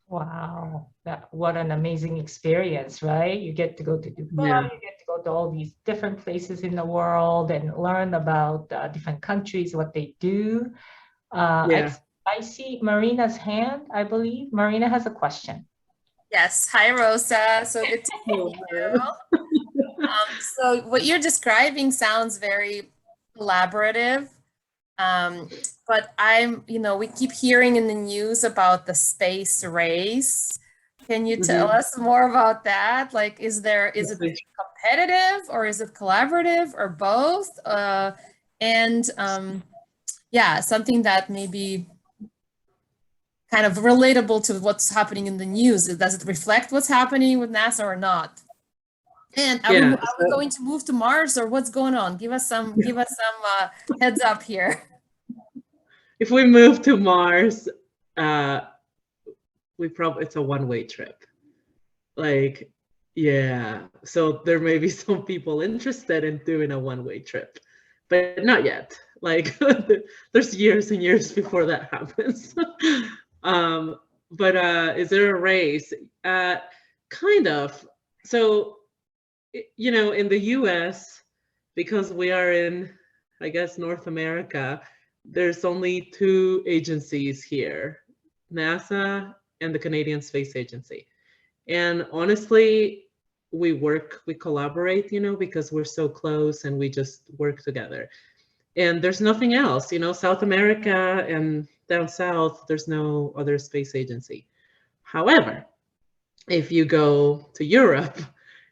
Wow, what an amazing experience, right? You get to go to Dubai, Yeah, you get to go to all these different places in the world and learn about different countries, what they do. yeah. I see Marina's hand, I believe. Marina has a question. Yes. Hi, Rosa. So good to meet Oh, you. So what you're describing sounds very collaborative. Um, but we keep hearing in the news about the space race. Can you tell mhm. us more about that? Like, is it competitive or is it collaborative or both? And yeah, something that maybe kind of relatable to what's happening in the news. Does it reflect what's happening with NASA or not? And Yeah. are we going to move to Mars or what's going on? Give us some heads up here. If we move to Mars, uh, we probably it's a one-way trip. Like, yeah. So there may be some people interested in doing a one-way trip, but not yet. Like, there's years and years before that happens. um, but is there a race? Uh, kind of. So, in the US, because we are in, I guess, North America, there's only two agencies here, NASA and the Canadian Space Agency. And honestly, we collaborate, because we're so close and we just work together. And there's nothing else, South America and down south, there's no other space agency. However, if you go to Europe,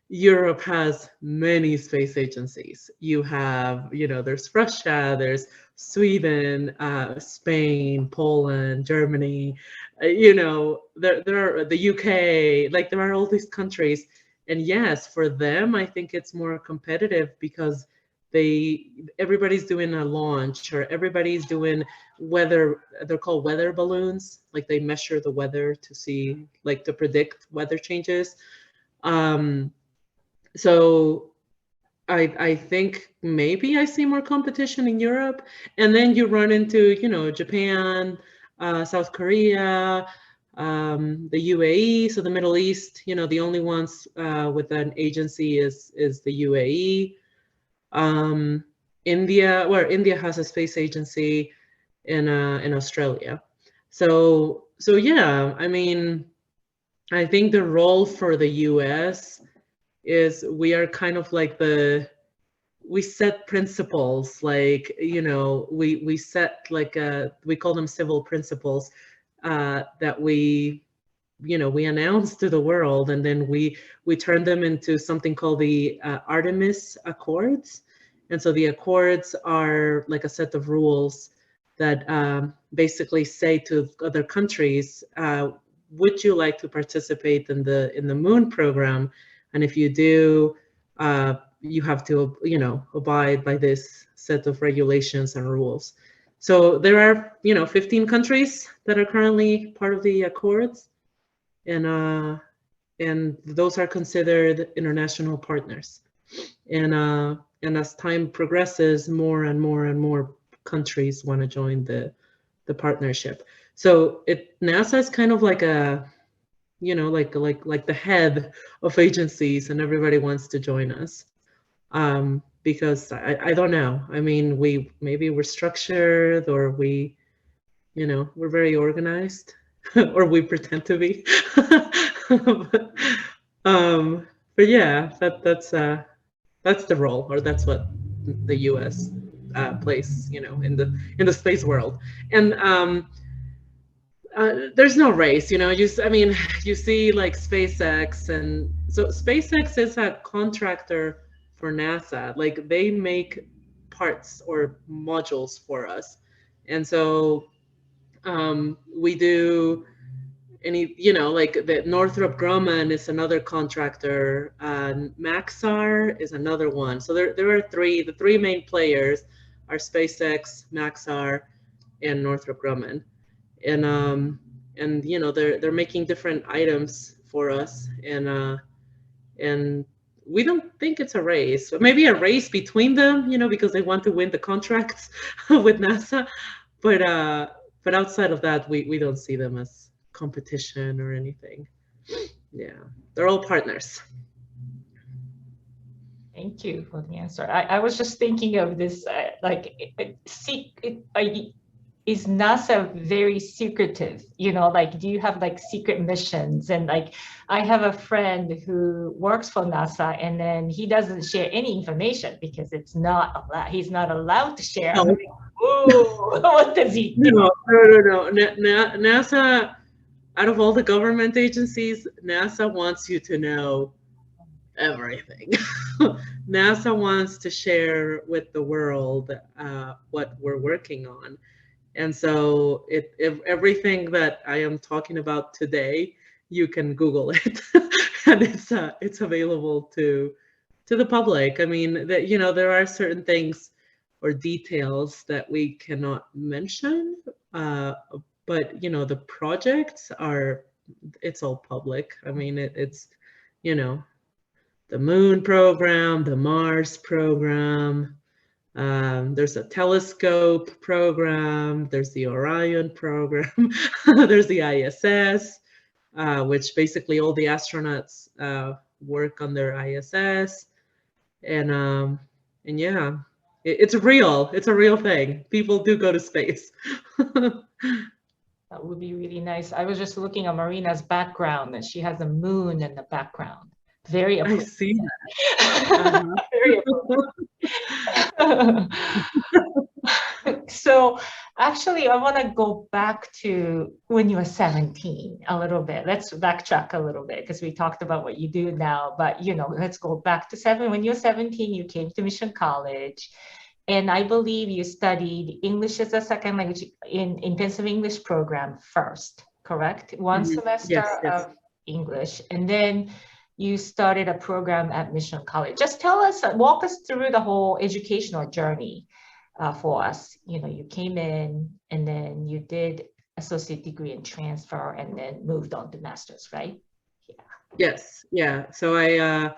Europe has many space agencies. You have, there's Russia, there's Sweden, Spain, Poland, Germany, there are the UK, like there are all these countries. And yes, for them, I think it's more competitive because everybody's doing a launch or everybody's doing weather, they're called weather balloons, like they measure the weather to see, like to predict weather changes. um so I think maybe I see more competition in Europe, and then you run into, Japan, South Korea, the UAE, so the Middle East. The only ones with an agency is the UAE. um India has a space agency in Australia. So yeah, I mean, I think the role for the US is we are kind of like we set principles, like, we set like we call them civil principles, that we announce to the world, and then we turn them into something called the Artemis Accords. And so the accords are like a set of rules that basically say to other countries, would you like to participate in the moon program? And if you do, you have to, abide by this set of regulations and rules. So there are, 15 countries that are currently part of the accords, and those are considered international partners. And as time progresses, more and more and more countries want to join the partnership. So NASA is kind of like a, like the head of agencies, and everybody wants to join us. Because I don't know. I mean, we're structured, or we're very organized, or we pretend to be. but, but yeah, that's the role, or that's what the U.S. Plays, in the space world. And there's no race, I mean, you see like SpaceX, and so SpaceX is a contractor for NASA. Like they make parts or modules for us. And so we do any, like the Northrop Grumman is another contractor, Maxar is another one. So there are the three main players are SpaceX, Maxar, and Northrop Grumman. And they're making different items for us, and we don't think it's a race. Maybe a race between them, because they want to win the contracts with NASA. But but outside of that, we don't see them as competition or anything. Yeah, they're all partners. Thank you for the answer. I was just thinking of this, is NASA very secretive? You know, like, do you have like secret missions? And like, I have a friend who works for NASA, and then he doesn't share any information because it's not allowed. He's not allowed to share. I'm like, whoa, what does he do? No. NASA, out of all the government agencies, NASA wants you to know everything. NASA wants to share with the world what we're working on. And so if everything that I am talking about today, you can Google it and it's available to the public. I mean, that, you know, there are certain things or details that we cannot mention, but you know, the projects are, it's all public. I mean, it's, you know, the Moon program, the Mars program, there's a telescope program, there's the Orion program, there's the ISS, which basically all the astronauts work on their ISS. And yeah, it's real. It's a real thing. People do go to space. That would be really nice. I was just looking at Marina's background, and she has a moon in the background. Very I appropriate. see that. Very appropriate. So actually, I want to go back to when you were 17 a little bit. Let's backtrack a little bit because we talked about what you do now, but you know, let's go back to when you were 17, you came to Mission College. And I believe you studied English as a second language in intensive English program first, correct? One semester Yes. of English, and then you started a program at Mission College. Just tell us, walk us through the whole educational journey for us. You know, you came in and then you did associate degree and transfer and then moved on to master's, right? Yeah. Yes. Yeah. So I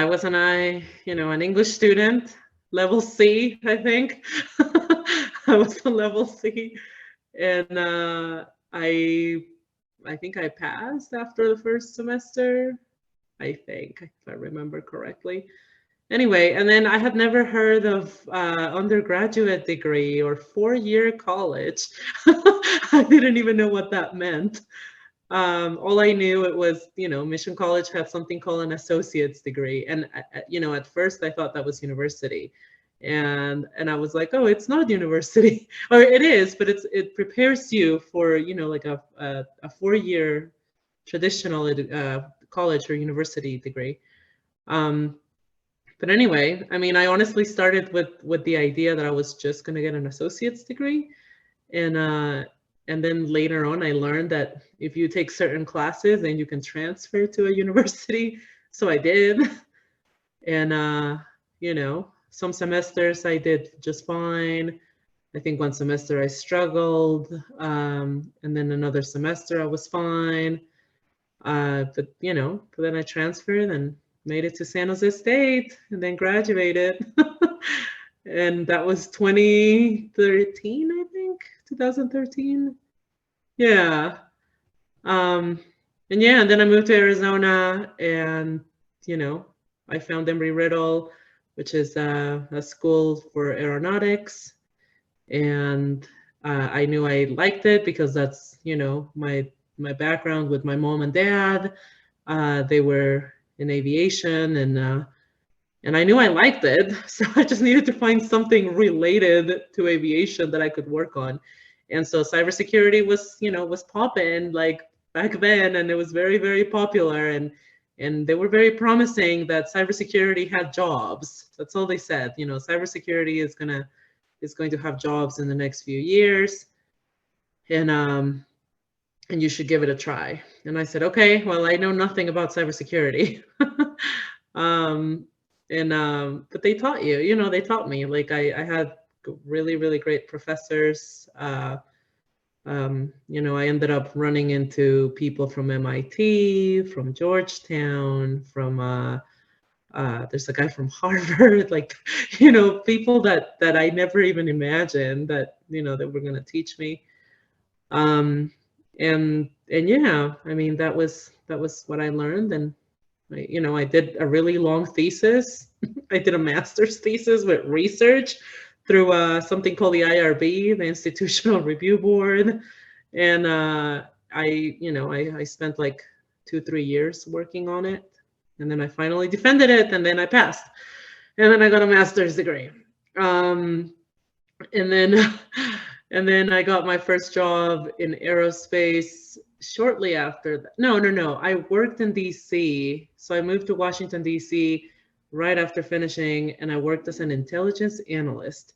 was an English student, level C, I think. I was a level C, and I think I passed after the first semester. I think, if I remember correctly. Anyway, and then I had never heard of undergraduate degree or 4-year college. I didn't even know what that meant. All I knew it was, you know, Mission College had something called an associate's degree. And, you know, at first I thought that was university. And I was like, oh, it's not university. Or it is, but it prepares you for, you know, like a 4-year traditional college or university degree. But anyway, I mean, I honestly started with the idea that I was just going to get an associate's degree. And then later on, I learned that if you take certain classes, then you can transfer to a university. So I did. And, you know, some semesters I did just fine. I think one semester I struggled. And then another semester I was fine. But, you know, but then I transferred and made it to San Jose State and then graduated. And that was 2013, I think, 2013. Yeah. And yeah, and then I moved to Arizona and, you know, I found Embry-Riddle, which is a school for aeronautics. And I knew I liked it because that's, you know, my background with my mom and dad. They were in aviation, and I knew I liked it, so I just needed to find something related to aviation that I could work on. And so cybersecurity was, you know, was popping like back then, and it was very, very popular, and they were very promising that cybersecurity had jobs. That's all they said. You know, cybersecurity is going to have jobs in the next few years, and you should give it a try. And I said, okay, well, I know nothing about cybersecurity. But they taught you, you know, they taught me. Like I had really, really great professors. You know, I ended up running into people from MIT, from Georgetown, from there's a guy from Harvard, like, you know, people that I never even imagined that, you know, that were going to teach me. and yeah, I mean, that was what I learned. And I did a really long thesis. I did a master's thesis with research through something called the IRB, the Institutional Review Board. And I spent like 2-3 years working on it. And then I finally defended it, and then I passed. And then I got a master's degree. And then and then I got my first job in aerospace shortly after that. No. I worked in DC. So I moved to Washington, DC right after finishing, and I worked as an intelligence analyst.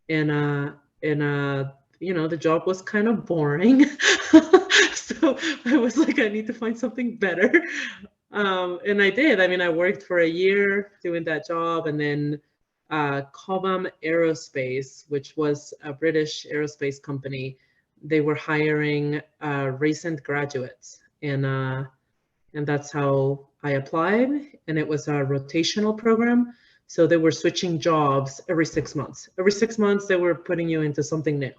And the job was kind of boring. So I was like, I need to find something better. And I did. I mean, I worked for a year doing that job, and then Cobham Aerospace, which was a British aerospace company, they were hiring recent graduates, and that's how I applied. And it was a rotational program, so they were switching jobs every 6 months. Every 6 months, they were putting you into something new,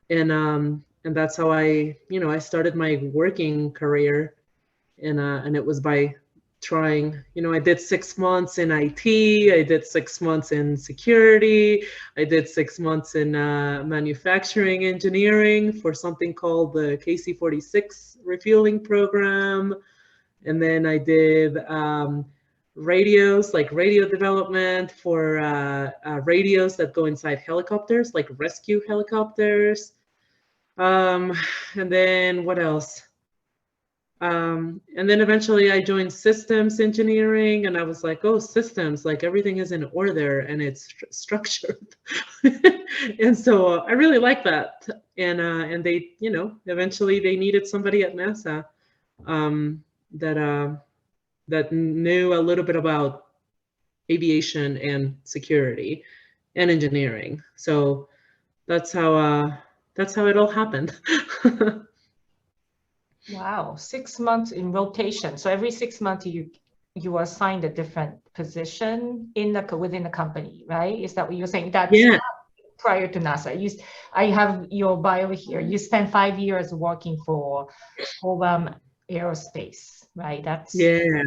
and that's how I started my working career, and it was by trying. I did 6 months in IT, I did 6 months in security, I did 6 months in manufacturing engineering for something called the KC-46 refueling program. And then I did radios, like radio development for radios that go inside helicopters, like rescue helicopters. And then what else? And then eventually I joined systems engineering, and I was like, oh, systems, like everything is in order and it's structured. And so I really like that. And they, eventually they needed somebody at NASA that knew a little bit about aviation and security and engineering. So that's how it all happened. Wow, 6 months in rotation. So every 6 months you are assigned a different position within the company, right? Is that what you're saying? That's Yeah. Prior to NASA. I have your bio here. You spent 5 years working for Cobham Aerospace, right? Yeah.